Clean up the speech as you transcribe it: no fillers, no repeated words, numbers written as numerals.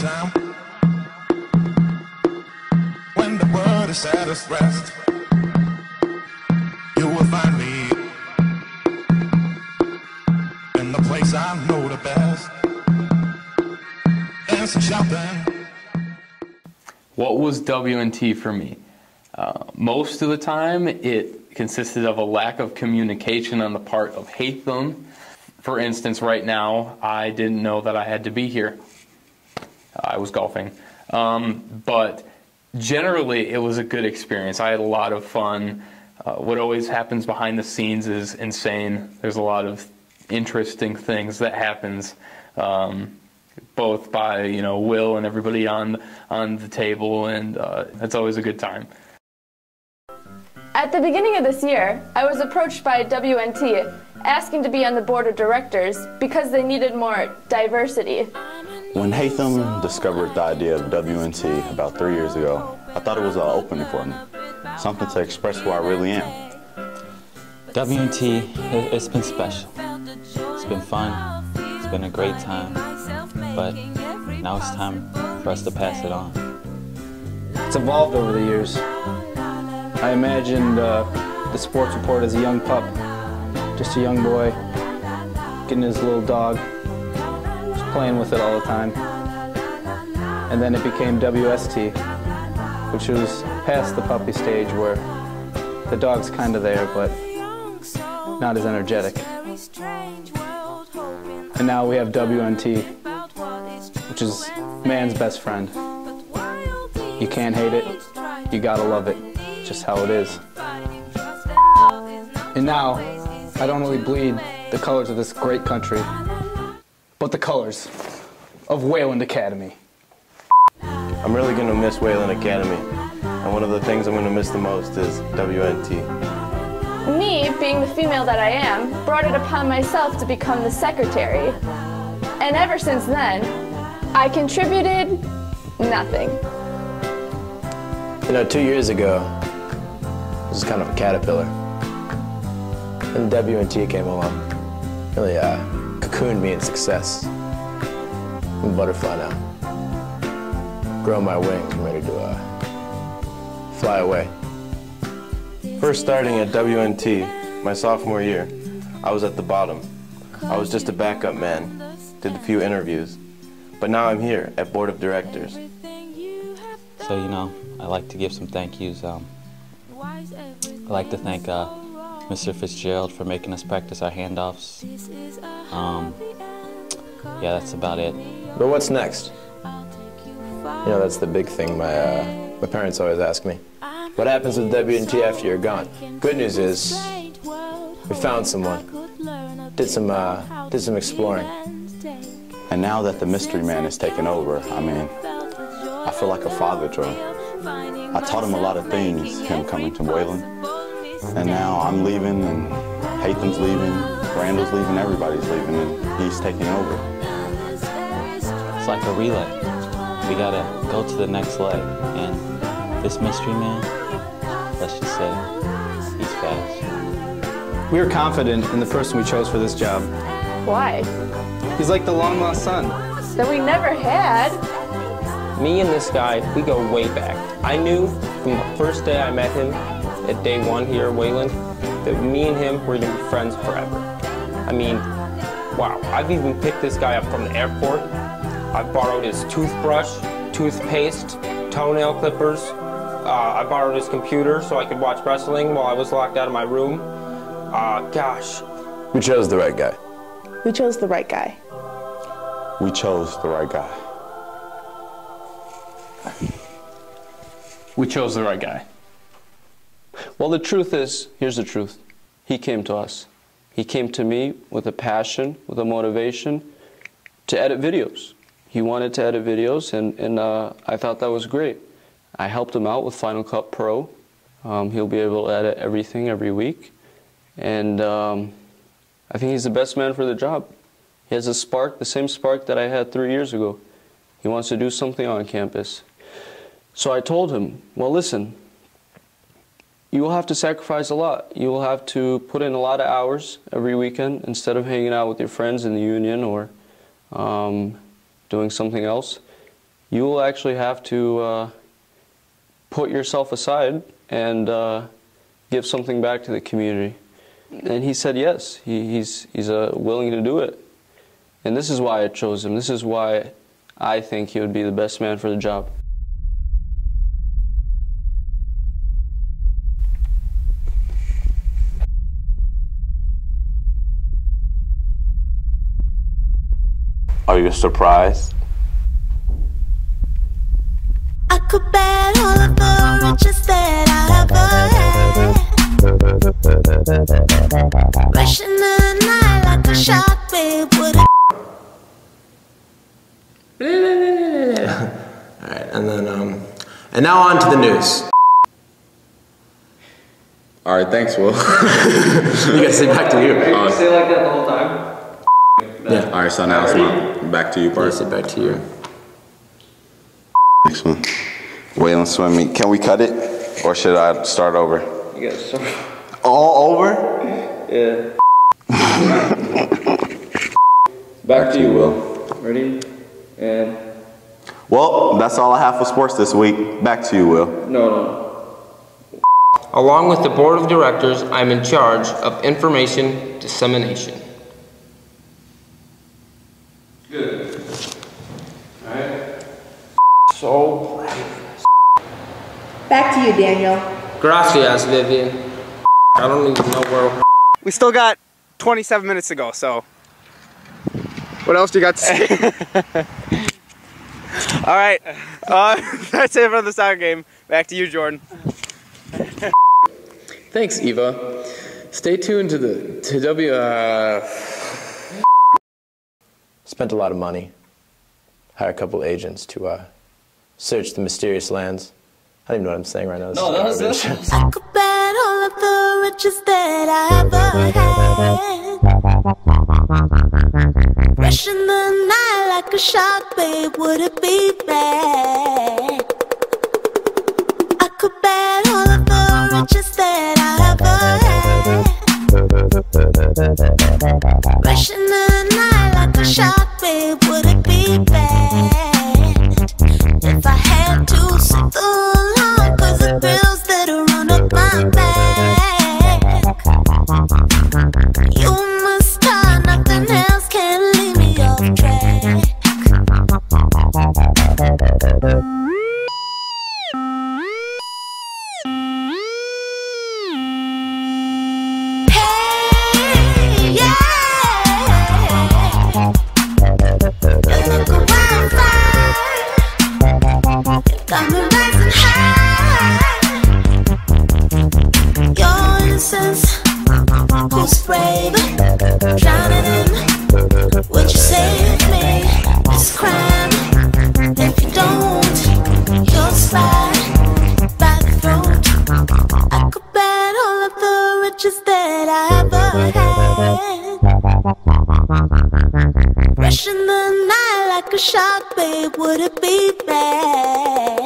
time, when the world is at its rest, you will find me in the place I know the best, and some shopping. What was WNT for me? Most of the time, it consisted of a lack of communication on the part of Haitham. For instance, right now, I didn't know that I had to be here. I was golfing. But generally, it was a good experience. I had a lot of fun. What always happens behind the scenes is insane. There's a lot of interesting things that happens, both by Will and everybody on the table, and it's always a good time. At the beginning of this year, I was approached by WNT asking to be on the board of directors because they needed more diversity. When Haitham discovered the idea of WNT about 3 years ago, I thought it was an opening for me, something to express who I really am. WNT, it's been special. It's been fun. It's been a great time. But now it's time for us to pass it on. It's evolved over the years. I imagined the sports report as a young pup, just a young boy, getting his little dog, just playing with it all the time. And then it became WST, which was past the puppy stage where the dog's kind of there, but not as energetic. And now we have WNT, which is man's best friend. You can't hate it, you gotta love it, just how it is. And now, I don't only bleed the colors of this great country, but the colors of Wayland Academy. I'm really gonna miss Wayland Academy, and one of the things I'm gonna miss the most is WNT. Me, being the female that I am, brought it upon myself to become the secretary. And ever since then, I contributed nothing. 2 years ago, I was kind of a caterpillar. And WNT came along. Really cocooned me in success. I'm a butterfly now. Growing my wings, I'm ready to fly away. First starting at WNT, my sophomore year, I was at the bottom. I was just a backup man, did a few interviews. But now I'm here at Board of Directors. So, I'd like to give some thank yous. I'd like to thank Mr. Fitzgerald for making us practice our handoffs. Yeah, that's about it. But what's next? That's the big thing my parents always ask me. What happens with WNT after you're gone? Good news is, we found someone. Did some exploring. And now that the mystery man has taken over, I feel like a father to him. I taught him a lot of things, him coming to Wayland. And now I'm leaving, and Haitham's leaving, Randall's leaving, everybody's leaving, and he's taking over. It's like a relay. We gotta go to the next leg. And this mystery man, let's just say, he's fast. We are confident in the person we chose for this job. Why? He's like the long-lost son. That we never had. Me and this guy, we go way back. I knew from the first day I met him, at day one here at Wayland, that me and him were gonna be friends forever. Wow, I've even picked this guy up from the airport. I've borrowed his toothbrush, toothpaste, toenail clippers. I borrowed his computer so I could watch wrestling while I was locked out of my room. Gosh. We chose the right guy. We chose the right guy. We chose the right guy. We chose the right guy. Well, the truth is, here's the truth. He came to us. He came to me with a passion, with a motivation to edit videos. He wanted to edit videos, and I thought that was great. I helped him out with Final Cut Pro. He'll be able to edit everything every week. And I think he's the best man for the job. He has a spark, the same spark that I had 3 years ago. He wants to do something on campus. So I told him, well, listen, you will have to sacrifice a lot. You will have to put in a lot of hours every weekend instead of hanging out with your friends in the union or doing something else. you will actually have to put yourself aside and give something back to the community. And he said yes, he's willing to do it. And this is why I chose him. This is why I think he would be the best man for the job. Are you surprised? I could bet all of the riches that I ever had. Rushing the night like a shark, babe, would it? Alright, and now on to the news. Alright, thanks, Will. You gotta say back to you. Say like that the whole time? Yeah. Alright, so now it's my back to you part. Say back to you. Next one. Wayland swim meet. Can we cut it? Or should I start over? You gotta start. All over? Yeah. Back to you, Will. Ready? And... Well, that's all I have for sports this week. Back to you, Will. No. Along with the board of directors, I'm in charge of information dissemination. Good. Alright. So... Back to you, Daniel. Gracias, Vivian. I don't even know where... We still got 27 minutes to go, so... What else do you got to say? All right, that's it for the soccer game. Back to you, Jordan. Thanks, Eva. Stay tuned to Spent a lot of money. Hired a couple agents to search the mysterious lands. I don't even know what I'm saying right now. No, that was I could bet all of the riches that I ever had. Rushing the night like a shark, babe, would it be bad? I could bet all of the riches that I ever had. Rushing the night like a shark, babe, would it be bad? If I had to sit alone, cause the thrills that run up my back. You must start, nothing else can leave me off track. Hey, yeah. You look a wildfire. Got me rising high. Your innocence, who's brave, drowning in. Would you save me? This crime. If you don't, you'll slide by the throat. I could bet all of the riches that I ever had. Rushing the night like a shark, babe, would it be bad?